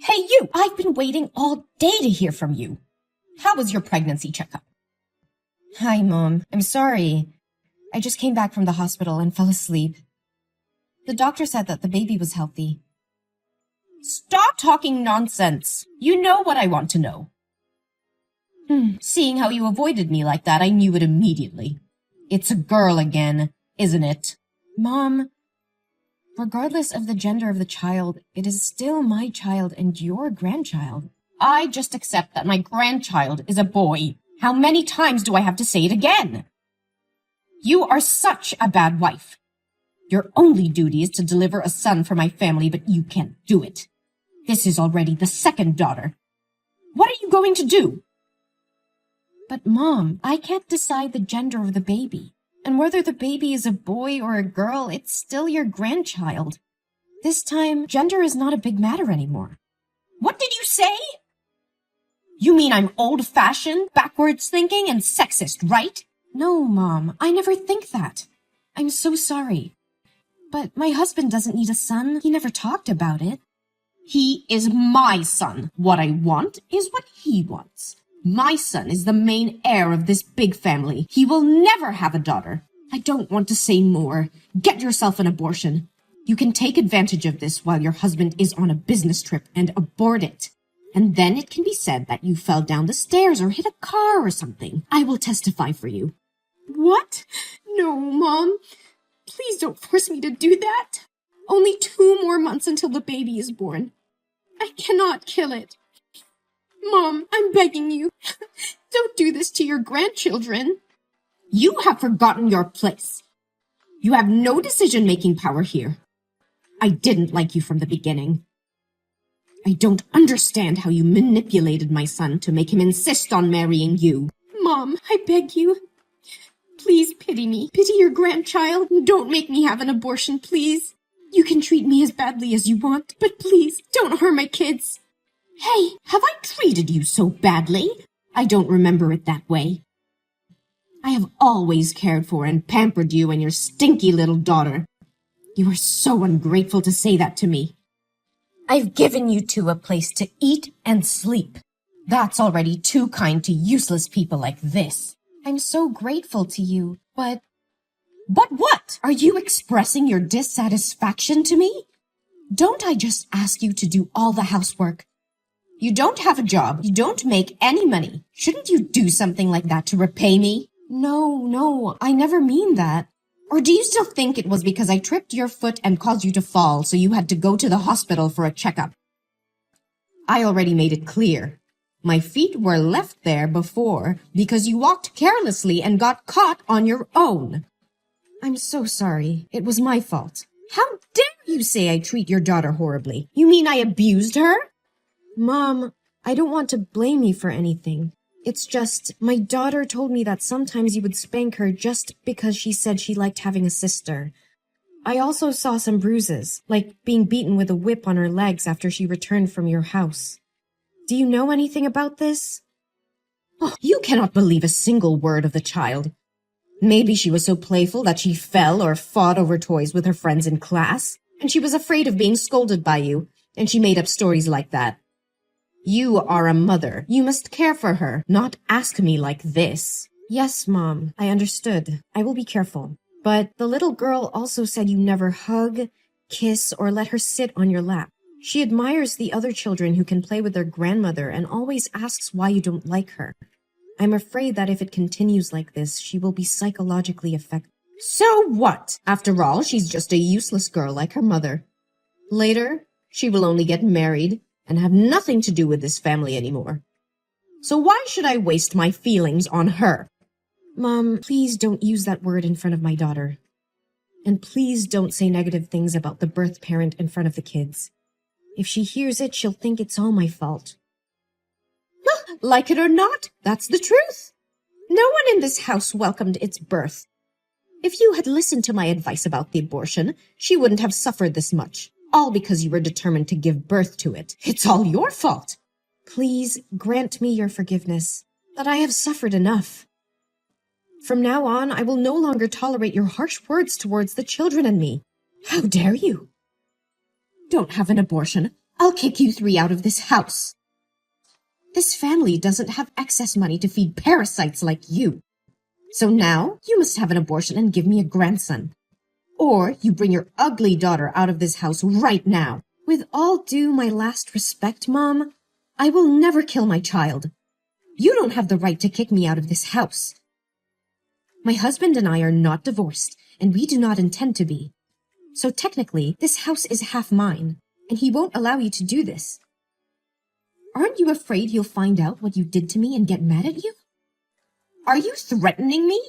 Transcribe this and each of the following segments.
Hey, you! I've been waiting all day to hear from you. How was your pregnancy checkup? Hi, Mom. I'm sorry. I just came back from the hospital and fell asleep. The doctor said that the baby was healthy. Stop talking nonsense. You know what I want to know. Seeing how you avoided me like that, I knew it immediately. It's a girl again, isn't it? Mom, regardless of the gender of the child, it is still my child and your grandchild. I just accept that my grandchild is a boy. How many times do I have to say it again? You are such a bad wife. Your only duty is to deliver a son for my family, but you can't do it. This is already the second daughter. What are you going to do? But Mom, I can't decide the gender of the baby. And whether the baby is a boy or a girl, it's still your grandchild. This time, gender is not a big matter anymore. What did you say? You mean I'm old-fashioned, backwards thinking, and sexist, right? No, Mom, I never think that. I'm so sorry. But my husband doesn't need a son. He never talked about it. He is my son. What I want is what he wants. My son is the main heir of this big family. He will never have a daughter. I don't want to say more. Get yourself an abortion. You can take advantage of this while your husband is on a business trip and abort it. And then it can be said that you fell down the stairs or hit a car or something. I will testify for you. What? No, Mom. Please don't force me to do that. Only 2 more months until the baby is born. I cannot kill it. Mom, I'm begging you. Don't do this to your grandchildren. You have forgotten your place. You have no decision-making power here. I didn't like you from the beginning. I don't understand how you manipulated my son to make him insist on marrying you. Mom, I beg you. Please pity me. Pity your grandchild. Don't make me have an abortion, please. You can treat me as badly as you want, but please, don't harm my kids. Hey, have I treated you so badly? I don't remember it that way. I have always cared for and pampered you and your stinky little daughter. You are so ungrateful to say that to me. I've given you two a place to eat and sleep. That's already too kind to useless people like this. I'm so grateful to you, but... But what? Are you expressing your dissatisfaction to me? Don't I just ask you to do all the housework? You don't have a job. You don't make any money. Shouldn't you do something like that to repay me? No, I never mean that. Or do you still think it was because I tripped your foot and caused you to fall, so you had to go to the hospital for a checkup? I already made it clear. My feet were left there before because you walked carelessly and got caught on your own. I'm so sorry. It was my fault. How dare you say I treat your daughter horribly? You mean I abused her? Mom, I don't want to blame you for anything. It's just, my daughter told me that sometimes you would spank her just because she said she liked having a sister. I also saw some bruises, like being beaten with a whip on her legs after she returned from your house. Do you know anything about this? Oh, you cannot believe a single word of the child. Maybe she was so playful that she fell or fought over toys with her friends in class, and she was afraid of being scolded by you, and she made up stories like that. You are a mother. You must care for her, not ask me like this. Yes, Mom, I understood. I will be careful. But the little girl also said you never hug, kiss, or let her sit on your lap. She admires the other children who can play with their grandmother and always asks why you don't like her. I'm afraid that if it continues like this, she will be psychologically affected. So what? After all, she's just a useless girl like her mother. Later, she will only get married and have nothing to do with this family anymore. So why should I waste my feelings on her? Mom, please don't use that word in front of my daughter. And please don't say negative things about the birth parent in front of the kids. If she hears it, she'll think it's all my fault. Like it or not, that's the truth. No one in this house welcomed its birth. If you had listened to my advice about the abortion, she wouldn't have suffered this much. All because you were determined to give birth to it. It's all your fault. Please grant me your forgiveness, that I have suffered enough. From now on, I will no longer tolerate your harsh words towards the children and me. How dare you? Don't have an abortion. I'll kick you three out of this house. This family doesn't have excess money to feed parasites like you. So now you must have an abortion and give me a grandson. Or you bring your ugly daughter out of this house right now. With all due my last respect, Mom, I will never kill my child. You don't have the right to kick me out of this house. My husband and I are not divorced, and we do not intend to be. So technically, this house is half mine, and he won't allow you to do this. Aren't you afraid he'll find out what you did to me and get mad at you? Are you threatening me?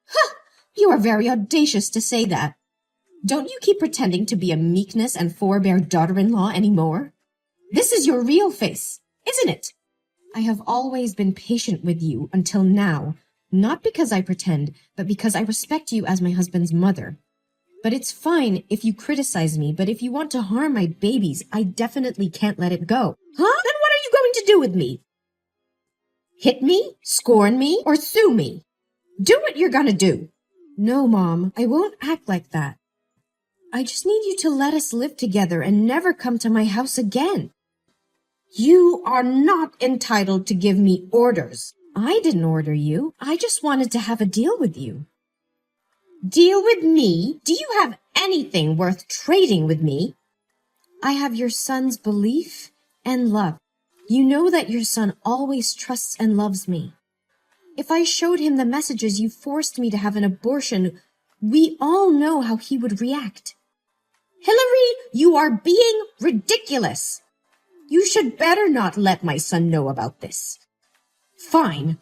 Huh! You are very audacious to say that. Don't you keep pretending to be a meekness and forbear daughter-in-law anymore? This is your real face, isn't it? I have always been patient with you until now, not because I pretend, but because I respect you as my husband's mother. But it's fine if you criticize me, but if you want to harm my babies, I definitely can't let it go. Huh? Then what are you going to do with me? Hit me, scorn me, or sue me? Do what you're gonna do. No, Mom, I won't act like that. I just need you to let us live together and never come to my house again. You are not entitled to give me orders. I didn't order you. I just wanted to have a deal with you. Deal with me? Do you have anything worth trading with me? I have your son's belief and love. You know that your son always trusts and loves me. If I showed him the messages you forced me to have an abortion, we all know how he would react. Hillary, you are being ridiculous. You should better not let my son know about this. Fine.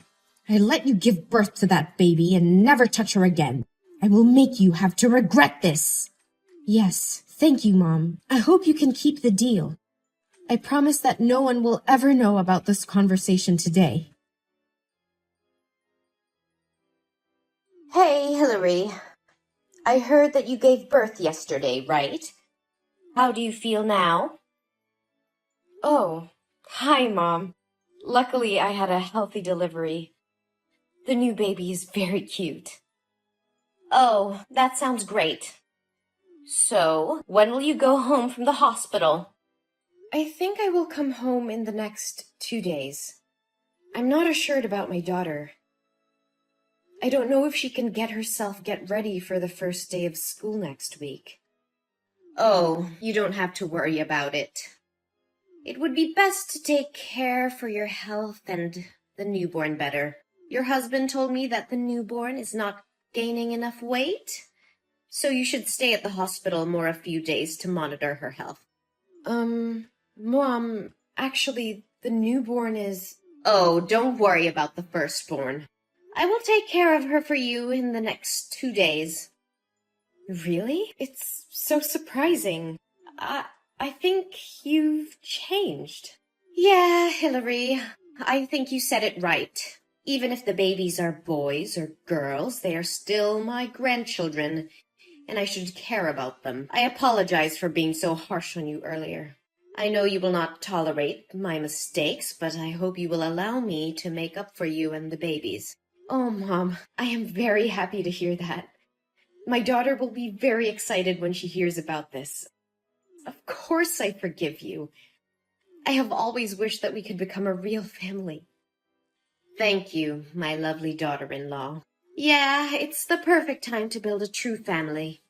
I let you give birth to that baby and never touch her again. I will make you have to regret this. Yes, thank you, Mom. I hope you can keep the deal. I promise that no one will ever know about this conversation today. Hey, Hillary. I heard that you gave birth yesterday, right? How do you feel now? Oh, hi, Mom. Luckily, I had a healthy delivery. The new baby is very cute. Oh, that sounds great. So, when will you go home from the hospital? I think I will come home in the next 2 days. I'm not assured about my daughter. I don't know if she can get ready for the first day of school next week. Oh, you don't have to worry about it. It would be best to take care for your health and the newborn better. Your husband told me that the newborn is not gaining enough weight, so you should stay at the hospital a few days to monitor her health. Mom, actually, the newborn is... Oh, don't worry about the firstborn. I will take care of her for you in the next 2 days. Really? It's so surprising. I think you've changed. Yeah, Hillary, I think you said it right. Even if the babies are boys or girls, they are still my grandchildren, and I should care about them. I apologize for being so harsh on you earlier. I know you will not tolerate my mistakes, but I hope you will allow me to make up for you and the babies. Oh, Mom, I am very happy to hear that. My daughter will be very excited when she hears about this. Of course I forgive you. I have always wished that we could become a real family. Thank you, my lovely daughter-in-law. Yeah, it's the perfect time to build a true family.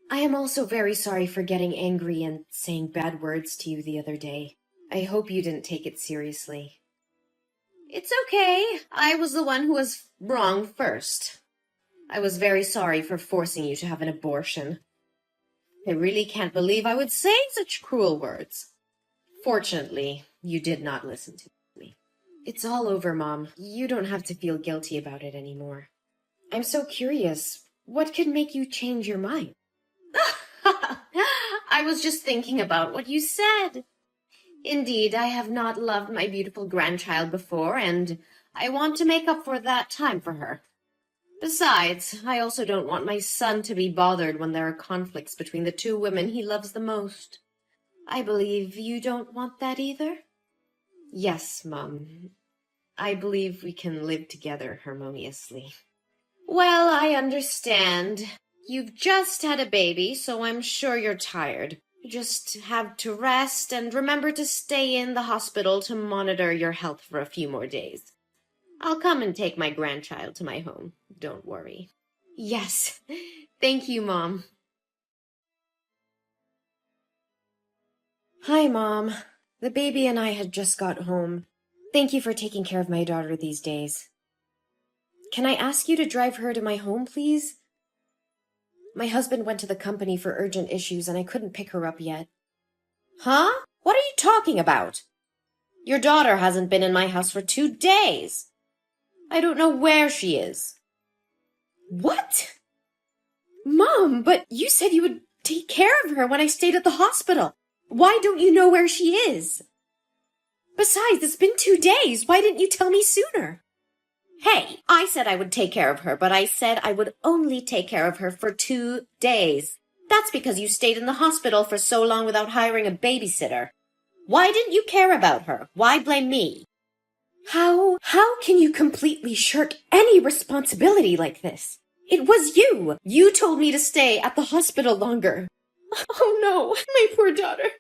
I am also very sorry for getting angry and saying bad words to you the other day. I hope you didn't take it seriously. It's okay. I was the one who was wrong first. I was very sorry for forcing you to have an abortion. I really can't believe I would say such cruel words. Fortunately, you did not listen to me. It's all over, Mom. You don't have to feel guilty about it anymore. I'm so curious. What could make you change your mind? I was just thinking about what you said. Indeed, I have not loved my beautiful grandchild before, and I want to make up for that time for her. Besides, I also don't want my son to be bothered when there are conflicts between the two women he loves the most. I believe you don't want that either? Yes, Mom. I believe we can live together harmoniously. Well, I understand. You've just had a baby, so I'm sure you're tired. Just have to rest and remember to stay in the hospital to monitor your health for a few more days. I'll come and take my grandchild to my home. Don't worry. Yes. Thank you, Mom. Hi, Mom. The baby and I had just got home. Thank you for taking care of my daughter these days. Can I ask you to drive her to my home, please? My husband went to the company for urgent issues and I couldn't pick her up yet. Huh? What are you talking about? Your daughter hasn't been in my house for 2 days. I don't know where she is. What? Mom, but you said you would take care of her when I stayed at the hospital. Why don't you know where she is? Besides, it's been 2 days. Why didn't you tell me sooner? Hey, I said I would take care of her, but I said I would only take care of her for 2 days. That's because you stayed in the hospital for so long without hiring a babysitter. Why didn't you care about her? Why blame me? How can you completely shirk any responsibility like this? It was you. You told me to stay at the hospital longer. Oh no, my poor daughter.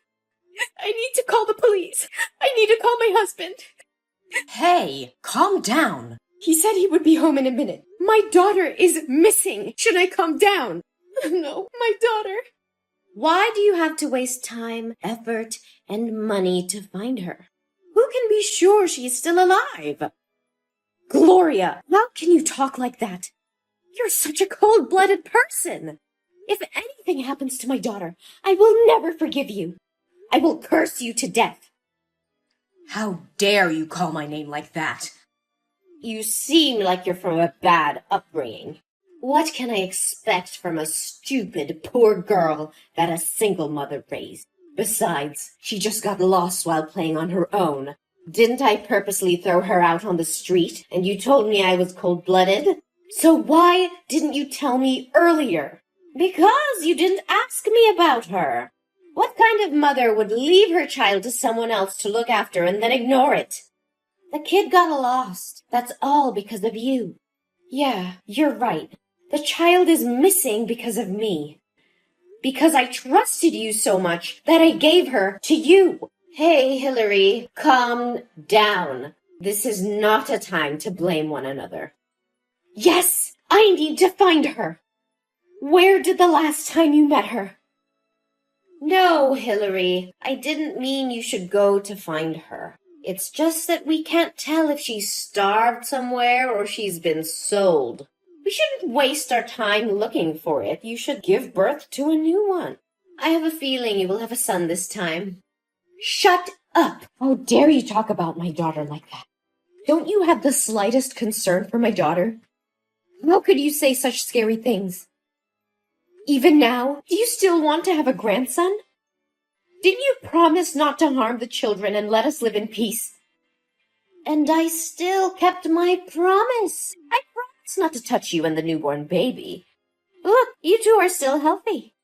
I need to call the police. I need to call my husband. Hey, calm down. He said he would be home in a minute. My daughter is missing. Should I calm down? No, my daughter. Why do you have to waste time, effort, and money to find her? Who can be sure she is still alive? Gloria, how can you talk like that? You're such a cold-blooded person. If anything happens to my daughter, I will never forgive you. I will curse you to death. How dare you call my name like that? You seem like you're from a bad upbringing. What can I expect from a stupid, poor girl that a single mother raised? Besides, she just got lost while playing on her own. Didn't I purposely throw her out on the street, and you told me I was cold-blooded? So why didn't you tell me earlier? Because you didn't ask me about her. What kind of mother would leave her child to someone else to look after and then ignore it? The kid got lost. That's all because of you. Yeah, you're right. The child is missing because of me. Because I trusted you so much that I gave her to you. Hey, Hillary, calm down. This is not a time to blame one another. Yes, I need to find her. Where did the last time you met her? No, Hillary, I didn't mean you should go to find her. It's just that we can't tell if she's starved somewhere or she's been sold. We shouldn't waste our time looking for it. You should give birth to a new one. I have a feeling you will have a son this time. Shut up! How dare you talk about my daughter like that? Don't you have the slightest concern for my daughter? How could you say such scary things? Even now, do you still want to have a grandson? Didn't you promise not to harm the children and let us live in peace? And I still kept my promise. I promised not to touch you and the newborn baby. Look, you two are still healthy.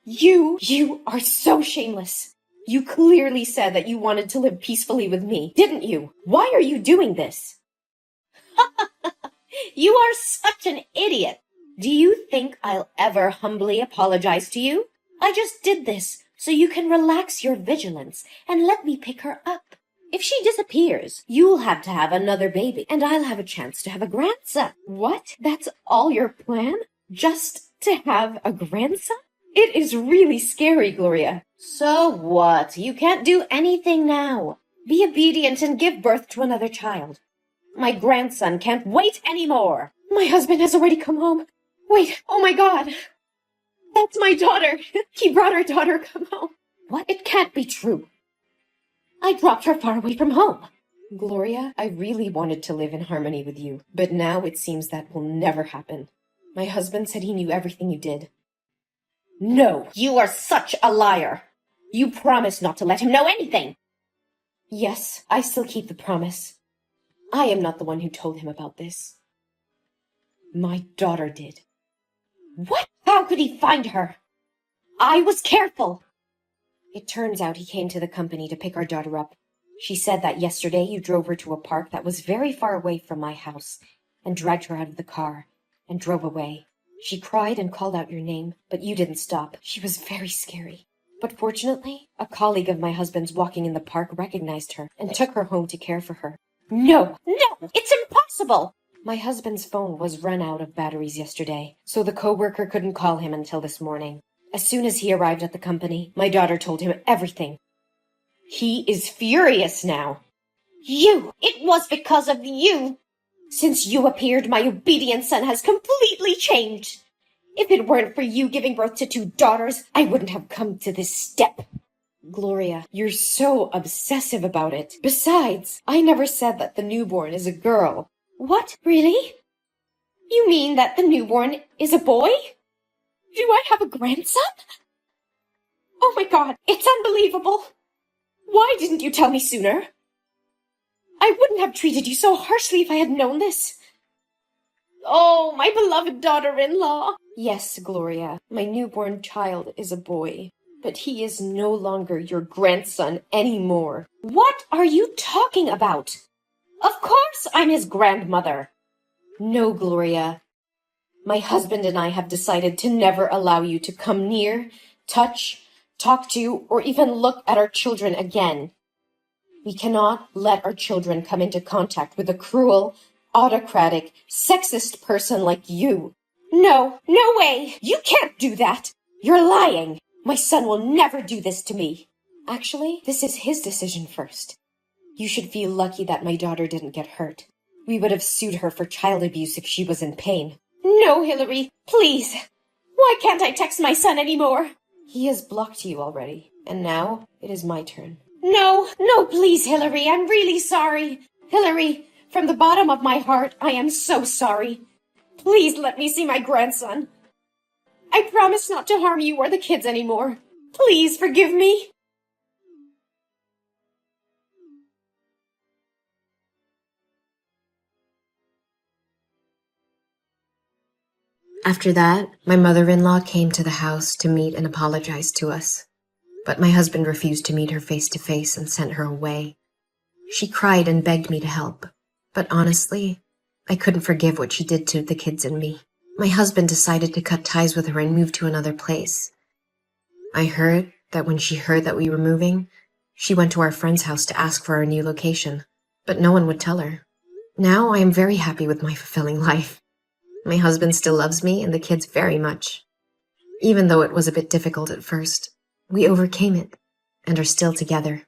You are so shameless. You clearly said that you wanted to live peacefully with me, didn't you? Why are you doing this? You are such an idiot. Do you think I'll ever humbly apologize to you? I just did this so you can relax your vigilance and let me pick her up. If she disappears, you'll have to have another baby, and I'll have a chance to have a grandson. What? That's all your plan? Just to have a grandson? It is really scary, Gloria. So what? You can't do anything now. Be obedient and give birth to another child. My grandson can't wait anymore. My husband has already come home. Wait, oh my God. That's my daughter. He brought our daughter home. What? It can't be true. I dropped her far away from home. Gloria, I really wanted to live in harmony with you, but now it seems that will never happen. My husband said he knew everything you did. No, you are such a liar. You promised not to let him know anything. Yes, I still keep the promise. I am not the one who told him about this. My daughter did. What? How could he find her? I was careful. It turns out he came to the company to pick our daughter up. She said that yesterday you drove her to a park that was very far away from my house and dragged her out of the car and drove away. She cried and called out your name, but you didn't stop. She was very scary. But fortunately, a colleague of my husband's walking in the park recognized her and took her home to care for her. No, it's impossible! My husband's phone was run out of batteries yesterday, so the coworker couldn't call him until this morning. As soon as he arrived at the company, my daughter told him everything. He is furious now. It was because of you! Since you appeared, my obedient son has completely changed. If it weren't for you giving birth to 2 daughters, I wouldn't have come to this step. Gloria, you're so obsessive about it. Besides, I never said that the newborn is a girl. What? Really? You mean that the newborn is a boy? Do I have a grandson? Oh my God, it's unbelievable. Why didn't you tell me sooner? I wouldn't have treated you so harshly if I had known this. Oh, my beloved daughter-in-law. Yes, Gloria, my newborn child is a boy, but he is no longer your grandson anymore. What are you talking about? Of course I'm his grandmother. No, Gloria. My husband and I have decided to never allow you to come near, touch, talk to, or even look at our children again. We cannot let our children come into contact with a cruel, autocratic, sexist person like you. No way! You can't do that! You're lying! My son will never do this to me. Actually, this is his decision first. You should feel lucky that my daughter didn't get hurt. We would have sued her for child abuse if she was in pain. No, Hillary, please! Why can't I text my son anymore? He has blocked you already, and now it is my turn. No, please, Hillary, I'm really sorry. Hillary, from the bottom of my heart, I am so sorry. Please let me see my grandson. I promise not to harm you or the kids anymore. Please forgive me. After that, my mother-in-law came to the house to meet and apologize to us. But my husband refused to meet her face to face and sent her away. She cried and begged me to help. But honestly, I couldn't forgive what she did to the kids and me. My husband decided to cut ties with her and move to another place. I heard that when she heard that we were moving, she went to our friend's house to ask for our new location. But no one would tell her. Now I am very happy with my fulfilling life. My husband still loves me and the kids very much. Even though it was a bit difficult at first, we overcame it and are still together.